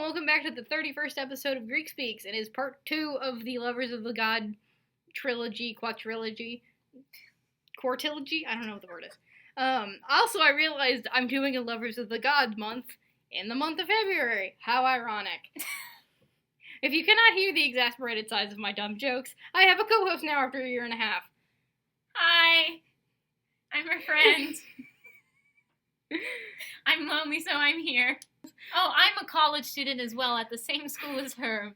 welcome back to the 31st episode of Greek Speaks. It is part 2 of the Lovers of the God trilogy, quartilogy. I don't know what the word is. Also, I realized I'm doing a Lovers of the God month in the month of February. How ironic. If you cannot hear the exasperated sighs of my dumb jokes, I have a co-host now after a year and a half. Hi, I'm her friend. I'm lonely, so I'm here. Oh, I'm a college student as well at the same school as her.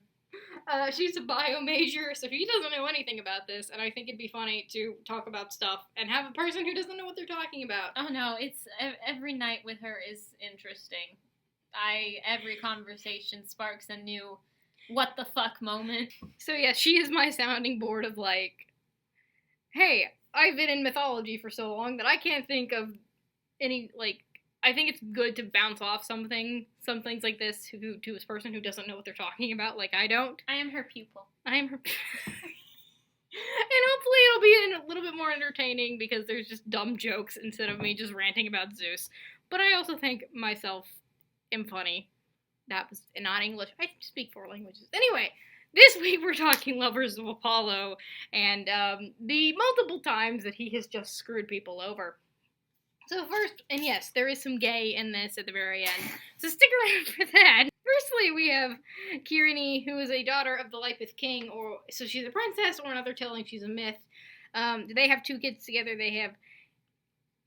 She's a bio major, so she doesn't know anything about this, and I think it'd be funny to talk about stuff and have a person who doesn't know what they're talking about. Oh no, it's every night with her is interesting. Every conversation sparks a new what the fuck moment. So yeah, she is my sounding board of like, hey, I've been in mythology for so long that I can't think of any, like, I think it's good to bounce off some things like this to a person who doesn't know what they're talking about, like I don't. I am her pupil. I am her and hopefully it'll be a little bit more entertaining because there's just dumb jokes instead of me just ranting about Zeus. But I also think myself am funny. That was not English. I speak 4 languages. Anyway, this week we're talking Lovers of Apollo and the multiple times that he has just screwed people over. So first, and yes, there is some gay in this at the very end, so stick around for that. Firstly, we have Kyrene, who is a daughter of the Lypith king, so she's a princess, or another telling she's a myth. They have 2 kids together. They have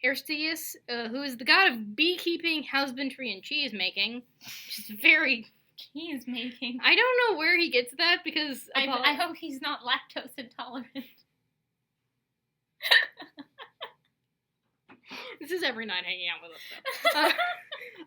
Aristeus, who is the god of beekeeping, husbandry, and cheese making, which is very... Cheese making? I don't know where he gets that, because... I hope he's not lactose intolerant. This is every night hanging out with us, though.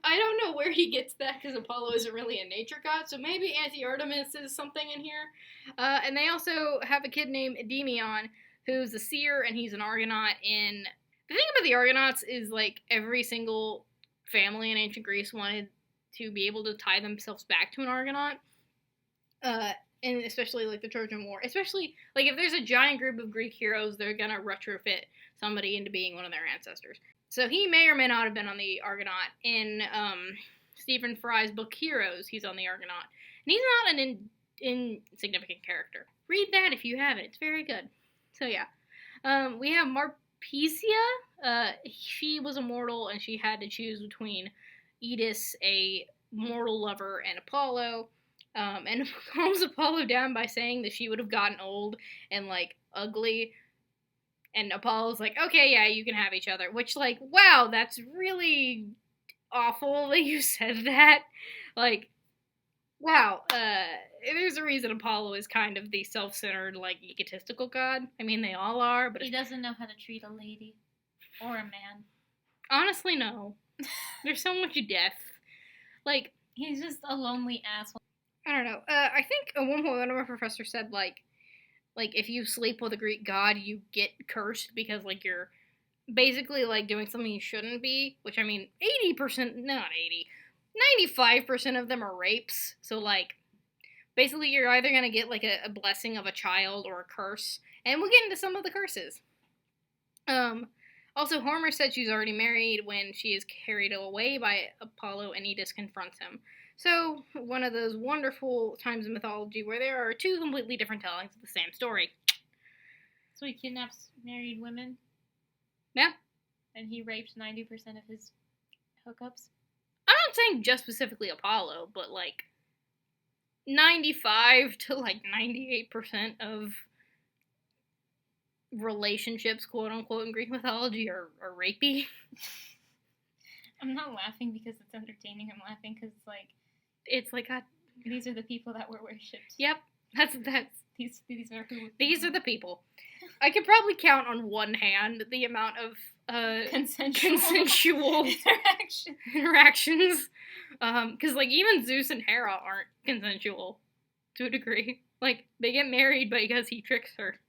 I don't know where he gets that, because Apollo isn't really a nature god, so maybe Anti-Artemis is something in here. And they also have a kid named Endymion, who's a seer, and he's an Argonaut in... The thing about the Argonauts is, like, every single family in ancient Greece wanted to be able to tie themselves back to an Argonaut. And especially, like, the Trojan War. Especially, like, if there's a giant group of Greek heroes, they're gonna retrofit somebody into being one of their ancestors. So he may or may not have been on the Argonaut. In Stephen Fry's book Heroes, he's on the Argonaut. And he's not an insignificant character. Read that if you haven't. It's very good. So, yeah. We have Marpesia. She was immortal, and she had to choose between Etis, a mortal lover, and Apollo. And calms Apollo down by saying that she would have gotten old and, like, ugly. And Apollo's like, okay, yeah, you can have each other. Which, like, wow, that's really awful that you said that. Like, wow. There's a reason Apollo is kind of the self-centered, like, egotistical god. I mean, they all are, but... He doesn't know how to treat a lady. Or a man. Honestly, no. There's so much death. Like... He's just a lonely asshole. I don't know. I think at one point one of our professors said, like, if you sleep with a Greek god, you get cursed because, like, you're basically, like, doing something you shouldn't be. Which, I mean, 95% of them are rapes. So, like, basically you're either gonna get, like, a blessing of a child or a curse. And we'll get into some of the curses. Also, Homer said she's already married when she is carried away by Apollo and Etis confronts him. So, one of those wonderful times in mythology where there are 2 completely different tellings of the same story. So he kidnaps married women? Yeah. And he raped 90% of his hookups? I'm not saying just specifically Apollo, but, like, 95 to, like, 98% of relationships, quote-unquote, in Greek mythology are rapey. I'm not laughing because it's entertaining. I'm laughing because, like... It's like these are the people that were worshipped. Yep, that's these are who. These are the people. I could probably count on one hand the amount of consensual interactions. Because like even Zeus and Hera aren't consensual to a degree. Like they get married because he tricks her.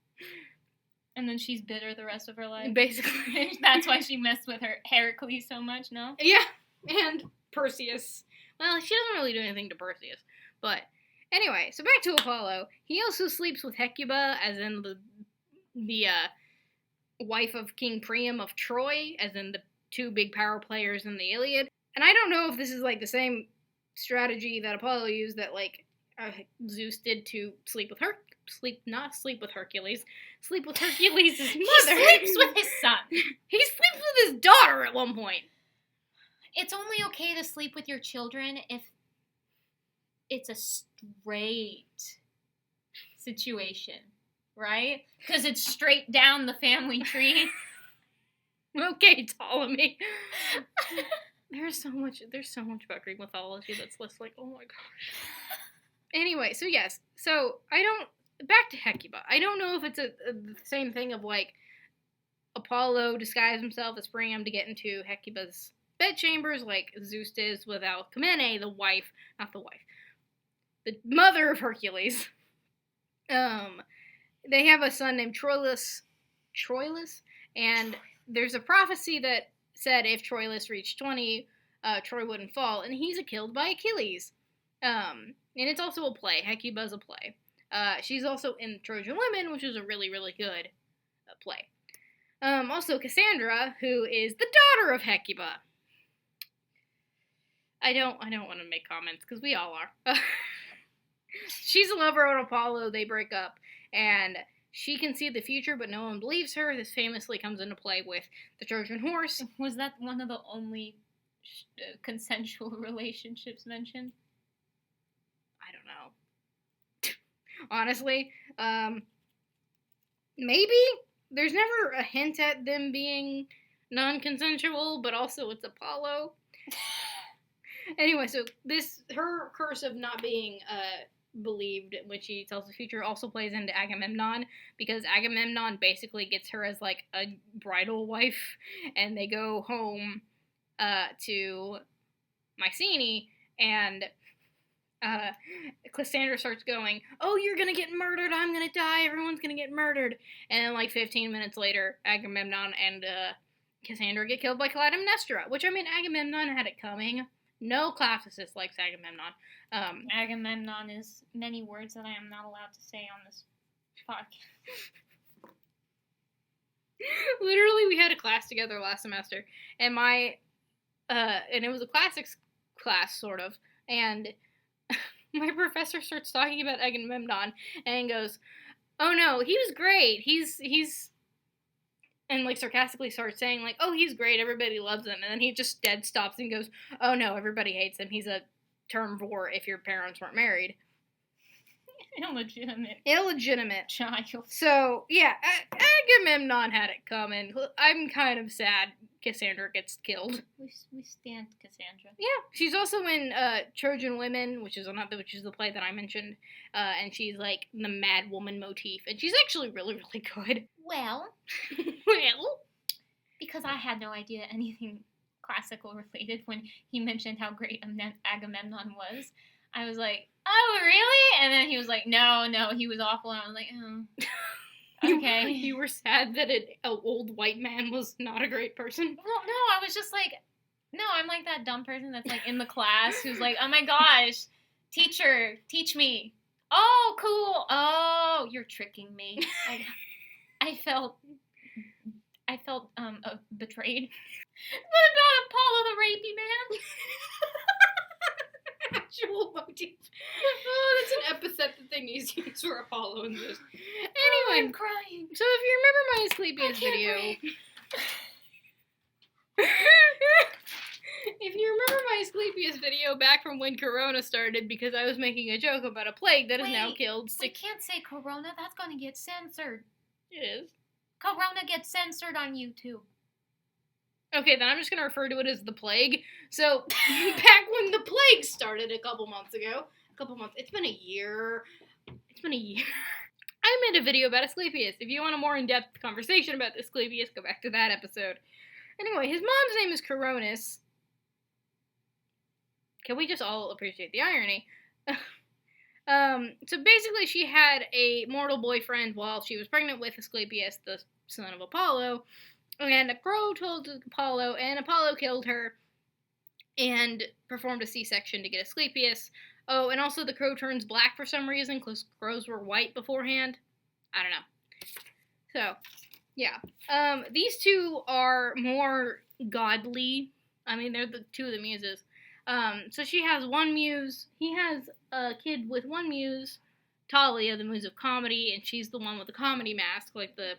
And then she's bitter the rest of her life. Basically, that's why she messed with her Heracles so much. No. Yeah, and Perseus. Well, she doesn't really do anything to Perseus. But, anyway, so back to Apollo. He also sleeps with Hecuba, as in the wife of King Priam of Troy, as in the 2 big power players in the Iliad. And I don't know if this is, like, the same strategy that Apollo used that, like, Zeus did to sleep with Hercules' mother. He sleeps with his son. He sleeps with his daughter at one point. It's only okay to sleep with your children if it's a straight situation, right? Because it's straight down the family tree. Okay, Ptolemy. There's so much about Greek mythology that's just like, oh my gosh. Anyway, so yes, back to Hecuba. I don't know if it's the same thing of, like, Apollo disguised himself as Priam to get into Hecuba's bedchambers, like Zeus did with Alcmene, the mother of Hercules. They have a son named Troilus, and there's a prophecy that said if Troilus reached 20, Troy wouldn't fall, and he's killed by Achilles. And it's also a play. Hecuba's a play. She's also in Trojan Women, which is a really, really good play. Also, Cassandra, who is the daughter of Hecuba. I don't want to make comments, because we all are. She's a lover of Apollo. They break up, and she can see the future, but no one believes her. This famously comes into play with the Trojan horse. Was that one of the only consensual relationships mentioned? I don't know. Honestly, maybe. There's never a hint at them being non-consensual, but also it's Apollo. Anyway, so her curse of not being believed when she tells the future also plays into Agamemnon, because Agamemnon basically gets her as, like, a bridal wife, and they go home to Mycenae, and Cassandra starts going, oh, you're gonna get murdered, I'm gonna die, everyone's gonna get murdered, and then, like, 15 minutes later, Agamemnon and Cassandra get killed by Clytemnestra, which, I mean, Agamemnon had it coming. No classicist likes Agamemnon. Agamemnon is many words that I am not allowed to say on this podcast. Literally, we had a class together last semester, and and it was a classics class, sort of, and my professor starts talking about Agamemnon, and goes, oh no, he was great, he's, and, like, sarcastically starts saying, like, oh, he's great, everybody loves him, and then he just dead stops and goes, oh no, everybody hates him, he's a term for if your parents weren't married. Illegitimate child. So, yeah, Agamemnon had it coming. I'm kind of sad Cassandra gets killed. We stand Cassandra. Yeah, she's also in Trojan Women, which is the play that I mentioned, and she's, like, the mad woman motif, and she's actually really, really good. Well, because I had no idea anything classical related when he mentioned how great Agamemnon was, I was like, oh, really? And then he was like, no, he was awful, and I was like, oh. Okay. You were sad that an old white man was not a great person? Well, no, I was just like, no, I'm like that dumb person that's, like, in the class who's like, oh my gosh, teacher, teach me. Oh, cool. Oh, you're tricking me. I felt betrayed. What about Apollo the rapey man? Actual motif. Oh, that's an epithet that they need to use for Apollo in this. Anyway, I'm crying. So if you remember my Asclepius video, if you remember my Asclepius video back from when Corona started, because I was making a joke about a plague that has now killed I can't say Corona. That's gonna get censored. It is. Corona gets censored on YouTube. Okay, then I'm just going to refer to it as the plague. So, back when the plague started a couple months, it's been a year. I made a video about Asclepius. If you want a more in-depth conversation about Asclepius, go back to that episode. Anyway, his mom's name is Coronis. Can we just all appreciate the irony? So basically she had a mortal boyfriend while she was pregnant with Asclepius, the son of Apollo. And a crow told Apollo, and Apollo killed her and performed a C-section to get Asclepius. Oh, and also the crow turns black for some reason, because crows were white beforehand. I don't know. So, yeah. These two are more godly. I mean, they're the two of the muses. So she has one muse. He has a kid with one muse, Talia, the muse of comedy, and she's the one with the comedy mask, like the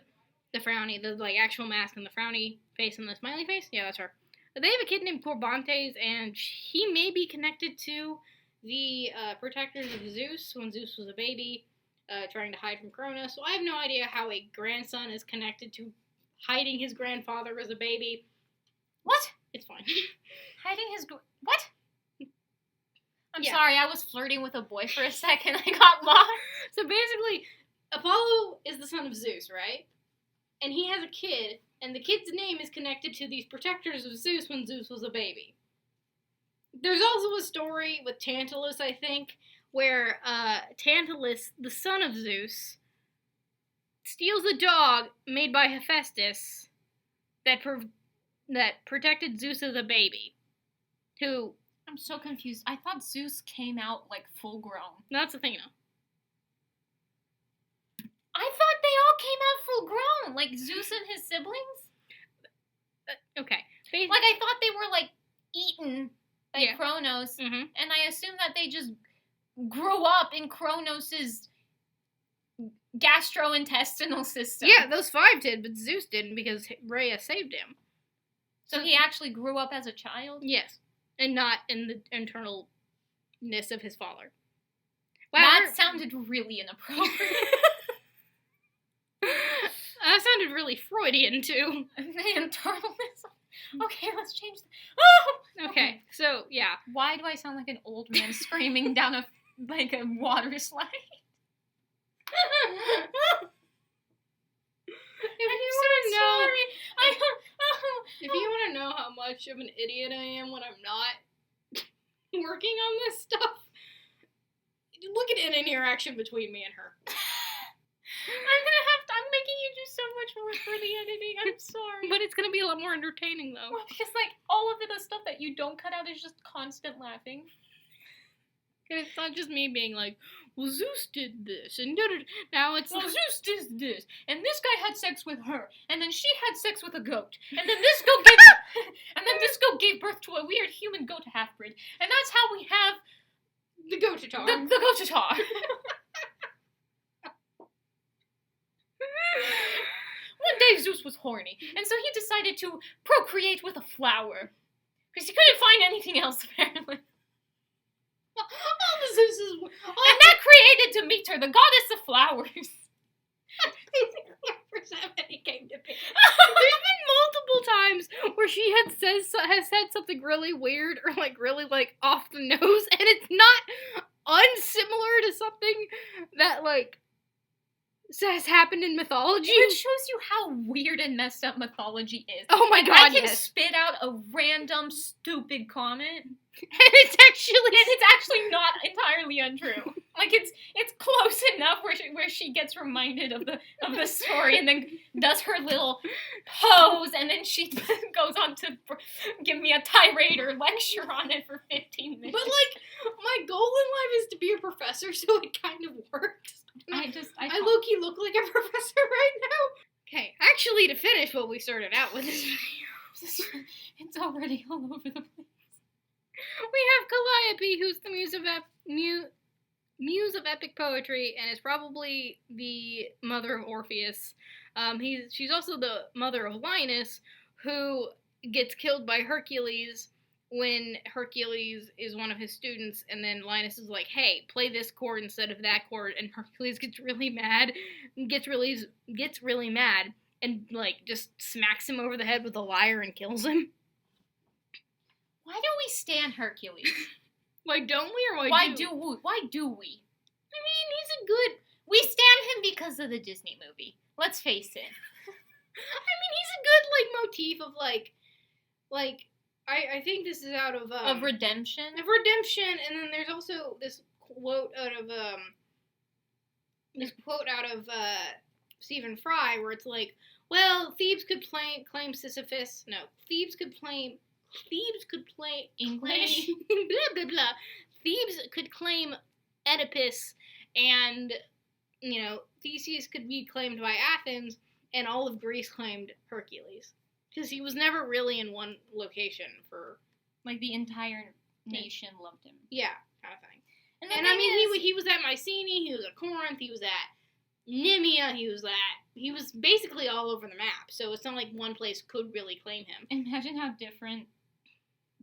frowny, the like actual mask and the frowny face and the smiley face. Yeah, that's her. But they have a kid named Corbantes, and he may be connected to the protectors of Zeus when Zeus was a baby, trying to hide from Cronus. So I have no idea how a grandson is connected to hiding his grandfather as a baby. What? It's fine. Hiding his... What? I'm Yeah. sorry, I was flirting with a boy for a second. I got lost. So basically, Apollo is the son of Zeus, right? And he has a kid, and the kid's name is connected to these protectors of Zeus when Zeus was a baby. There's also a story with Tantalus, I think, where Tantalus, the son of Zeus, steals a dog made by Hephaestus that protected Zeus as a baby. Who... I'm so confused. I thought Zeus came out, like, full grown. That's the thing, though. I thought they all came out full grown, like Zeus and his siblings. Okay. Like, I thought they were, like, eaten by Yeah. Kronos, Mm-hmm. and I assumed that they just grew up in Kronos' gastrointestinal system. Yeah, those 5 did, but Zeus didn't because Rhea saved him. So he actually grew up as a child? Yes. And not in the internalness of his father. Wow, that sounded really inappropriate. That sounded really Freudian, too. The internalness? Okay, let's change that. Okay, so, yeah. Why do I sound like an old man screaming down a water slide? If you want to know how much of an idiot I am when I'm not working on this stuff, look at an interaction between me and her. I'm making you do so much work for the editing. I'm sorry. But it's going to be a lot more entertaining, though. Well, because, like, all of the stuff that you don't cut out is just constant laughing. And it's not just me being like, well, Zeus did this, and now it's well, Zeus did this, and this guy had sex with her, and then she had sex with a goat, and then this goat gave birth to a weird human goat half-breed, and that's how we have the goatatar. The goatatar. One day Zeus was horny, and so he decided to procreate with a flower, because he couldn't find anything else apparently. All the Zeus's... And that created Demeter, the goddess of flowers. He came to me. There's been multiple times where she has said something really weird or like really like off the nose, and it's not unsimilar to something that like has happened in mythology. Which shows you how weird and messed up mythology is. Oh my god, I can yes. spit out a random stupid comment, and it's actually not entirely untrue. Like it's close enough where she gets reminded of the story and then does her little pose, and then she goes on to give me a tirade or lecture on it for 15 minutes. But like, my goal in life is to be a professor, so it kind of works. I low-key look like a professor right now. Okay, actually, to finish what we started out with this video, it's already all over the place. We have Calliope, who's the muse of epic poetry, and is probably the mother of Orpheus. She's also the mother of Linus, who gets killed by Hercules when Hercules is one of his students, and then Linus is like, hey, play this chord instead of that chord, and Hercules gets really mad, and like just smacks him over the head with a lyre and kills him. Why don't we stand Hercules? Why don't we, or why do we? I mean, he's a good... We stand him because of the Disney movie. Let's face it. I mean, he's a good, like, motif of, like, I think this is out of... of redemption? Of redemption, and then there's also this quote out of, Stephen Fry, where it's like, well, Thebes could claim Sisyphus... No, Thebes could claim English? blah, blah, blah. Thebes could claim Oedipus, and, you know, Theseus could be claimed by Athens, and all of Greece claimed Hercules. Because he was never really in one location for... Like, the entire nation loved him. Yeah, kind of thing. And I mean, he was at Mycenae, he was at Corinth, he was at Nemea, he was basically all over the map. So it's not like one place could really claim him. Imagine how different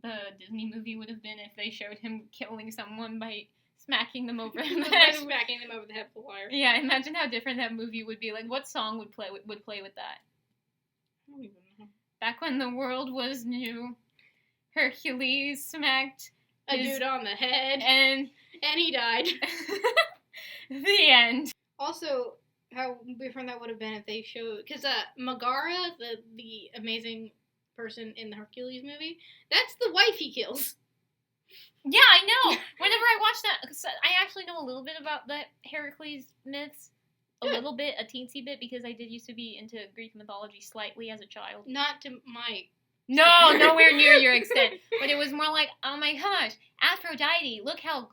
the Disney movie would have been if they showed him killing someone by smacking them over the head. Smacking them over the head with a wire. Yeah, imagine how different that movie would be. Like, what song would play with that? I don't even know. Back when the world was new, Hercules smacked a dude on the head, and he died. The end. Also, how different that would have been if they showed, because Megara, the amazing person in the Hercules movie, that's the wife he kills. Yeah, I know. Whenever I watch that, cause I actually know a little bit about the Heracles myths. A little bit, a teensy bit, because I did used to be into Greek mythology slightly as a child. Not to my... No, nowhere near your extent. But it was more like, oh my gosh, Aphrodite, look how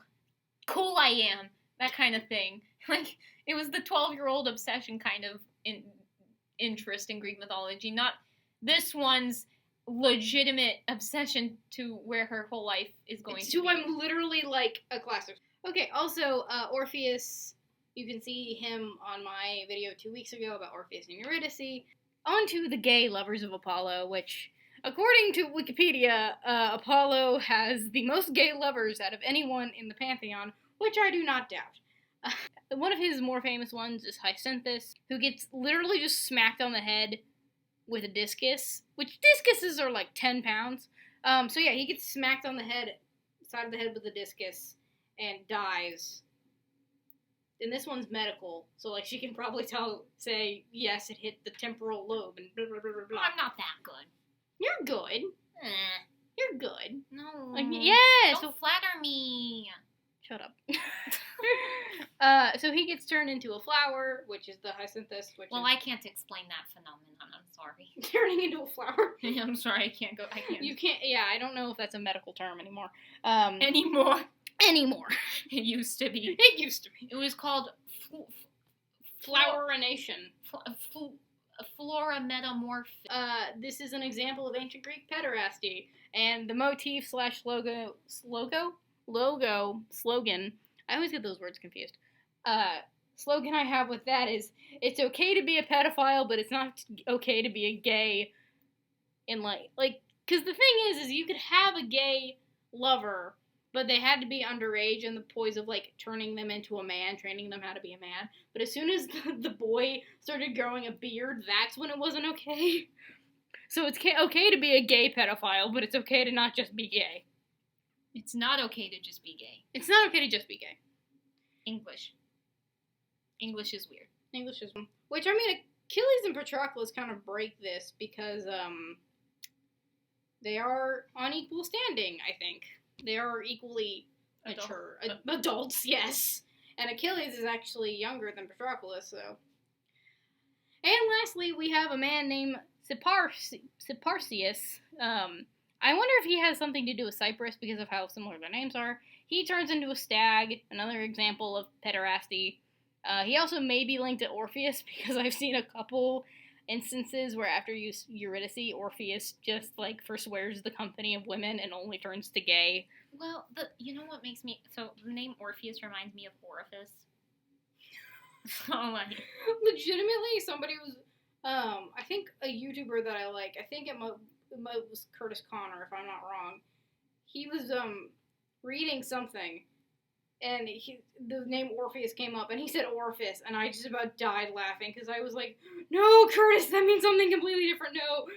cool I am. That kind of thing. Like, it was the 12-year-old obsession kind of interest in Greek mythology, not this one's legitimate obsession to where her whole life is going to be. I'm literally like a classic. Okay, also, Orpheus, you can see him on my video 2 weeks ago about Orpheus and Eurydice. On to the gay lovers of Apollo, which, according to Wikipedia, Apollo has the most gay lovers out of anyone in the Pantheon, which I do not doubt. One of his more famous ones is Hyacinthus, who gets literally just smacked on the head with a discus, which discuses are like 10 pounds. So yeah, he gets smacked on the side of the head with a discus, and dies. And this one's medical, so like she can probably say, yes, it hit the temporal lobe, and blah, blah, blah, blah, blah. I'm not that good. You're good. You're good. No. Like, yes. Don't flatter me. Shut up. So he gets turned into a flower, which is the hyacinthus. I can't explain that phenomenon. I'm sorry. Turning into a flower. I'm sorry. I can't. You can't. Yeah, I don't know if that's a medical term anymore. Anymore. It used to be. It used to be. It was called floweration. Flora metamorph. This is an example of ancient Greek pederasty, and the motif / slogan. I always get those words confused. Slogan I have with that is, it's okay to be a pedophile, but it's not okay to be a gay in like, because the thing is you could have a gay lover, but they had to be underage in the poise of, like, turning them into a man, training them how to be a man. But as soon as the boy started growing a beard, that's when it wasn't okay. So it's okay to be a gay pedophile, but it's okay to not just be gay. It's not okay to just be gay. It's not okay to just be gay. English is weird. English is... Which, I mean, Achilles and Patroclus kind of break this because, they are on equal standing, I think. They are equally mature. Adults, yes. And Achilles is actually younger than Patroclus, so... And lastly, we have a man named Cyparsius. I wonder if he has something to do with Cyprus because of how similar their names are. He turns into a stag, another example of pederasty. He also may be linked to Orpheus because I've seen a couple instances where after Eurydice, Orpheus just, like, forswears the company of women and only turns to gay. Well, you know what makes me... So, the name Orpheus reminds me of Orifice. So, like... Legitimately, somebody was... I think a YouTuber that I like, I think it was Curtis Connor, if I'm not wrong. He was, reading something, and the name Orpheus came up, and he said Orifice, and I just about died laughing, because I was like, no, Curtis, that means something completely different, no.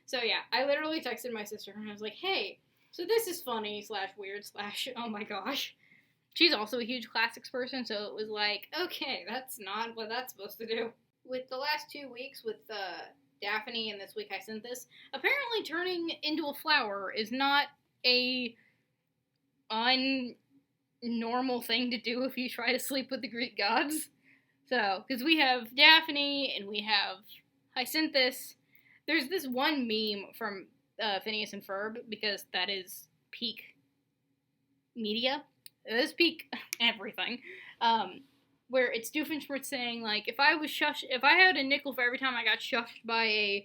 So yeah, I literally texted my sister, and I was like, hey, so this is funny / weird / oh my gosh. She's also a huge classics person, so it was like, okay, that's not what that's supposed to do. With the last 2 weeks, with Daphne and this week Hyacinthus, apparently turning into a flower is not a normal thing to do if you try to sleep with the Greek gods. So, because we have Daphne and we have Hyacinthus. There's this one meme from Phineas and Ferb, because that is peak media. That is peak everything. Where it's Doofenshmirtz saying, like, if I had a nickel for every time I got shushed by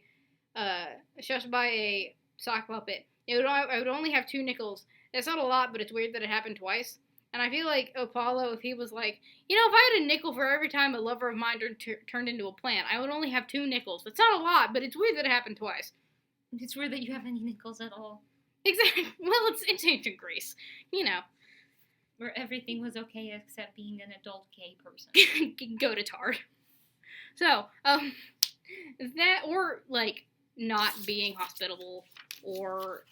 a sock puppet, I would only have 2 nickels, It's not a lot, but it's weird that it happened twice. And I feel like Apollo, if he was like, if I had a nickel for every time a lover of mine turned into a plant, I would only have 2 nickels. It's not a lot, but it's weird that it happened twice. It's weird that you have any nickels at all. Exactly. Well, it's ancient Greece. Where everything was okay except being an adult gay person. Go to Tard. So, that, or, like, not being hospitable, or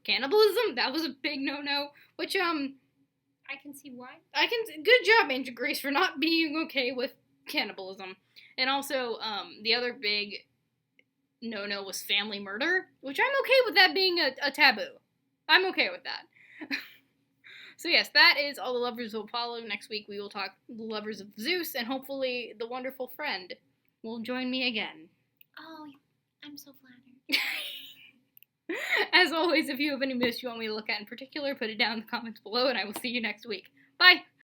cannibalism, that was a big no-no, which, I can see why. Good job, ancient Greece, for not being okay with cannibalism. And also, the other big no-no was family murder, which I'm okay with that being a taboo. I'm okay with that. So yes, that is all the lovers of Apollo. Next week we will talk the lovers of Zeus, and hopefully the wonderful friend will join me again. Oh, I'm so flattered. As always, if you have any myths you want me to look at in particular, put it down in the comments below, and I will see you next week. Bye!